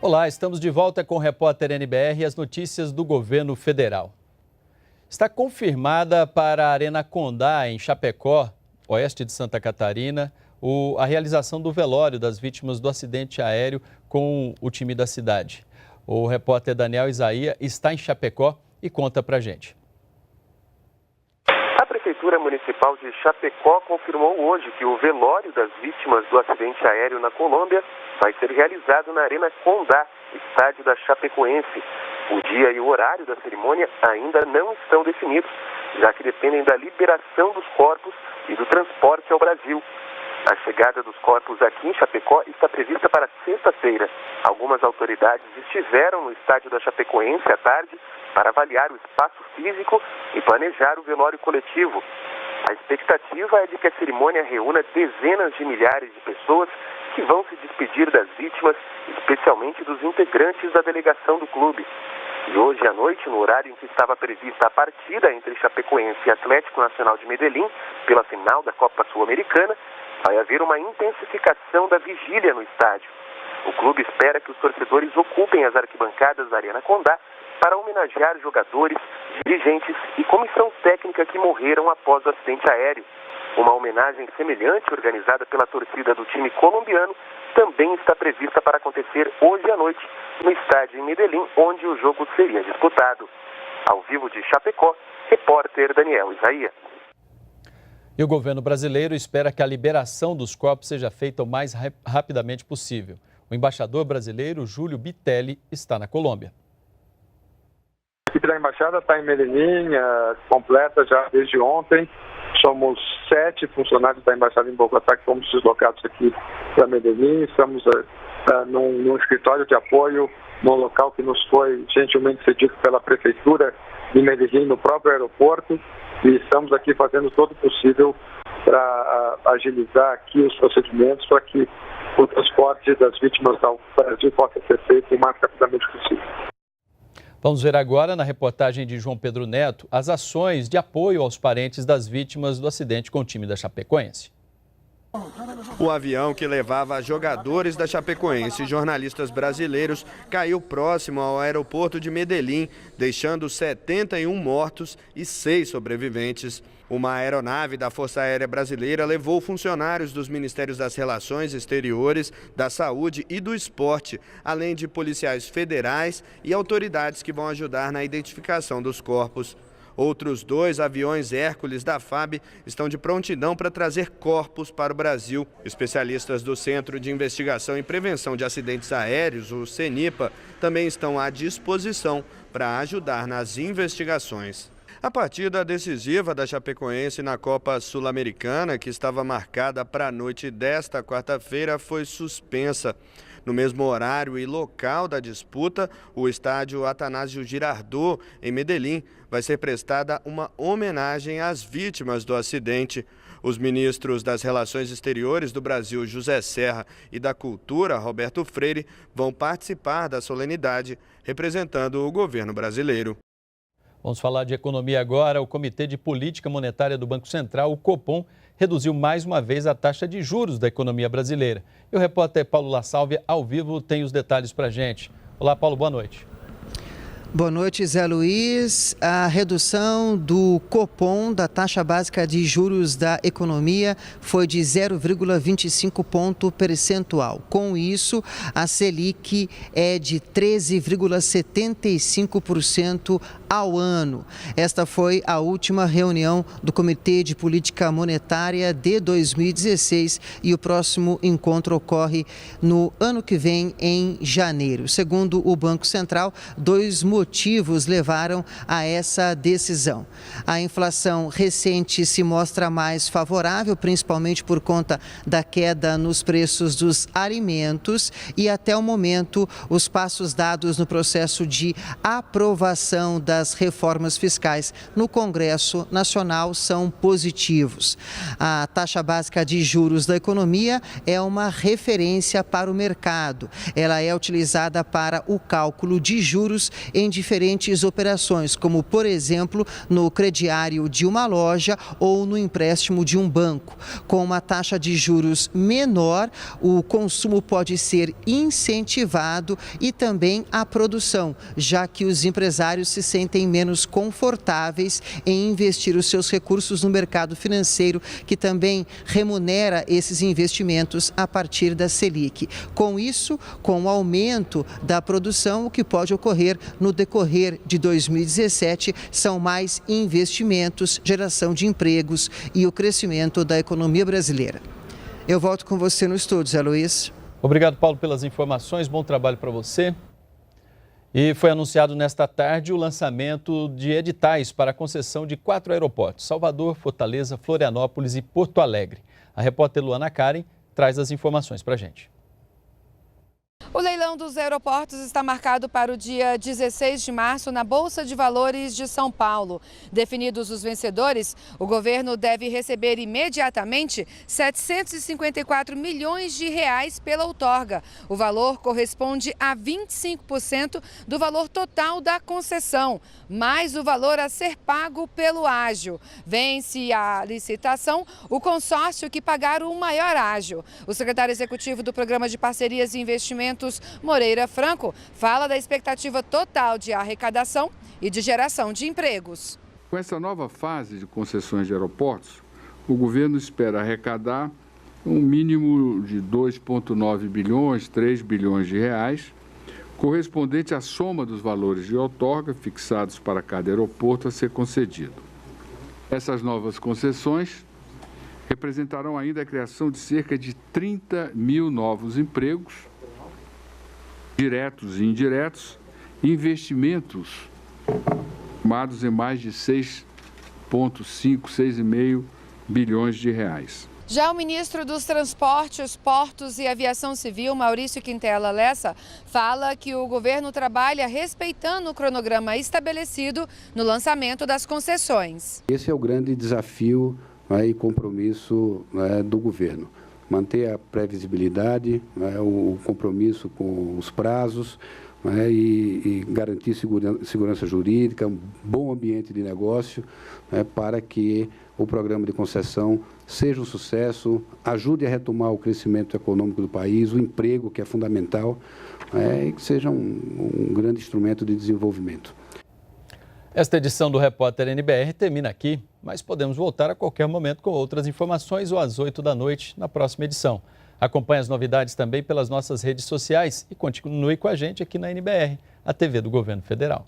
Olá, estamos de volta com o repórter NBR e as notícias do governo federal. Está confirmada para a Arena Condá, em Chapecó, oeste de Santa Catarina, a realização do velório das vítimas do acidente aéreo com o time da cidade. O repórter Daniel Isaia está em Chapecó e conta pra gente. A Prefeitura Municipal de Chapecó confirmou hoje que o velório das vítimas do acidente aéreo na Colômbia vai ser realizado na Arena Condá, estádio da Chapecoense. O dia e o horário da cerimônia ainda não estão definidos, já que dependem da liberação dos corpos e do transporte ao Brasil. A chegada dos corpos aqui em Chapecó está prevista para sexta-feira. Algumas autoridades estiveram no estádio da Chapecoense à tarde para avaliar o espaço físico e planejar o velório coletivo. A expectativa é de que a cerimônia reúna dezenas de milhares de pessoas que vão se despedir das vítimas, especialmente dos integrantes da delegação do clube. E hoje à noite, no horário em que estava prevista a partida entre Chapecoense e Atlético Nacional de Medellín, pela final da Copa Sul-Americana, vai haver uma intensificação da vigília no estádio. O clube espera que os torcedores ocupem as arquibancadas da Arena Condá para homenagear jogadores, dirigentes e comissão técnica que morreram após o acidente aéreo. Uma homenagem semelhante organizada pela torcida do time colombiano também está prevista para acontecer hoje à noite no estádio em Medellín, onde o jogo seria disputado. Ao vivo de Chapecó, repórter Daniel Isaia. E o governo brasileiro espera que a liberação dos corpos seja feita o mais rapidamente possível. O embaixador brasileiro, Júlio Bitelli, está na Colômbia. A equipe da embaixada está em Medellín, completa já desde ontem. Somos 7 funcionários da embaixada em Bogotá que fomos deslocados aqui para Medellín. Estamos num escritório de apoio, num local que nos foi gentilmente cedido pela Prefeitura de Medellín, no próprio aeroporto. E estamos aqui fazendo todo o possível para agilizar aqui os procedimentos para que o transporte das vítimas ao Brasil possa ser feito o mais rapidamente possível. Vamos ver agora, na reportagem de João Pedro Neto, as ações de apoio aos parentes das vítimas do acidente com o time da Chapecoense. O avião que levava jogadores da Chapecoense e jornalistas brasileiros caiu próximo ao aeroporto de Medellín, deixando 71 mortos e 6 sobreviventes. Uma aeronave da Força Aérea Brasileira levou funcionários dos Ministérios das Relações Exteriores, da Saúde e do Esporte, além de policiais federais e autoridades que vão ajudar na identificação dos corpos. Outros 2 aviões Hércules da FAB estão de prontidão para trazer corpos para o Brasil. Especialistas do Centro de Investigação e Prevenção de Acidentes Aéreos, o CENIPA, também estão à disposição para ajudar nas investigações. A partida decisiva da Chapecoense na Copa Sul-Americana, que estava marcada para a noite desta quarta-feira, foi suspensa. No mesmo horário e local da disputa, o estádio Atanásio Girardot, em Medellín, vai ser prestada uma homenagem às vítimas do acidente. Os ministros das Relações Exteriores do Brasil, José Serra, e da Cultura, Roberto Freire, vão participar da solenidade, representando o governo brasileiro. Vamos falar de economia agora. O Comitê de Política Monetária do Banco Central, o Copom, reduziu mais uma vez a taxa de juros da economia brasileira. E o repórter Paulo La Sálvia, ao vivo, tem os detalhes para a gente. Olá, Paulo, boa noite. Boa noite, Zé Luiz. A redução do Copom, da taxa básica de juros da economia, foi de 0,25 ponto percentual. Com isso, a Selic é de 13,75% ao ano. Esta foi a última reunião do Comitê de Política Monetária de 2016 e o próximo encontro ocorre no ano que vem, em janeiro. Segundo o Banco Central, 2 motivos levaram a essa decisão. A inflação recente se mostra mais favorável, principalmente por conta da queda nos preços dos alimentos e, até o momento, os passos dados no processo de aprovação das reformas fiscais no Congresso Nacional são positivos. A taxa básica de juros da economia é uma referência para o mercado. Ela é utilizada para o cálculo de juros em diferentes operações, como, por exemplo, no crediário de uma loja ou no empréstimo de um banco. Com uma taxa de juros menor, o consumo pode ser incentivado e também a produção, já que os empresários se sentem menos confortáveis em investir os seus recursos no mercado financeiro, que também remunera esses investimentos a partir da Selic. Com isso, com o aumento da produção, o que pode ocorrer no decorrer de 2017 são mais investimentos, geração de empregos e o crescimento da economia brasileira. Eu volto com você no estúdio, Zé Luiz. Obrigado, Paulo, pelas informações. Bom trabalho para você. E foi anunciado nesta tarde o lançamento de editais para a concessão de 4 aeroportos: Salvador, Fortaleza, Florianópolis e Porto Alegre. A repórter Luana Karen traz as informações para a gente. O leilão dos aeroportos está marcado para o dia 16 de março na Bolsa de Valores de São Paulo. Definidos os vencedores, o governo deve receber imediatamente 754 milhões de reais pela outorga. O valor corresponde a 25% do valor total da concessão, mais o valor a ser pago pelo ágio. Vence a licitação o consórcio que pagar o maior ágio. O secretário executivo do Programa de Parcerias e Investimentos, Moreira Franco, fala da expectativa total de arrecadação e de geração de empregos. Com essa nova fase de concessões de aeroportos, o governo espera arrecadar um mínimo de 2,9 bilhões, 3 bilhões de reais, correspondente à soma dos valores de outorga fixados para cada aeroporto a ser concedido. Essas novas concessões representarão ainda a criação de cerca de 30 mil novos empregos, diretos e indiretos, investimentos estimados em mais de 6,5 bilhões de reais. Já o ministro dos Transportes, Portos e Aviação Civil, Maurício Quintela Lessa, fala que o governo trabalha respeitando o cronograma estabelecido no lançamento das concessões. Esse é o grande desafio e compromisso do governo. Manter a previsibilidade, o compromisso com os prazos e garantir segurança jurídica, um bom ambiente de negócio para que o programa de concessão seja um sucesso, ajude a retomar o crescimento econômico do país, o emprego, que é fundamental, e que seja um grande instrumento de desenvolvimento. Esta edição do Repórter NBR termina aqui, mas podemos voltar a qualquer momento com outras informações ou às 8 da noite na próxima edição. Acompanhe as novidades também pelas nossas redes sociais e continue com a gente aqui na NBR, a TV do Governo Federal.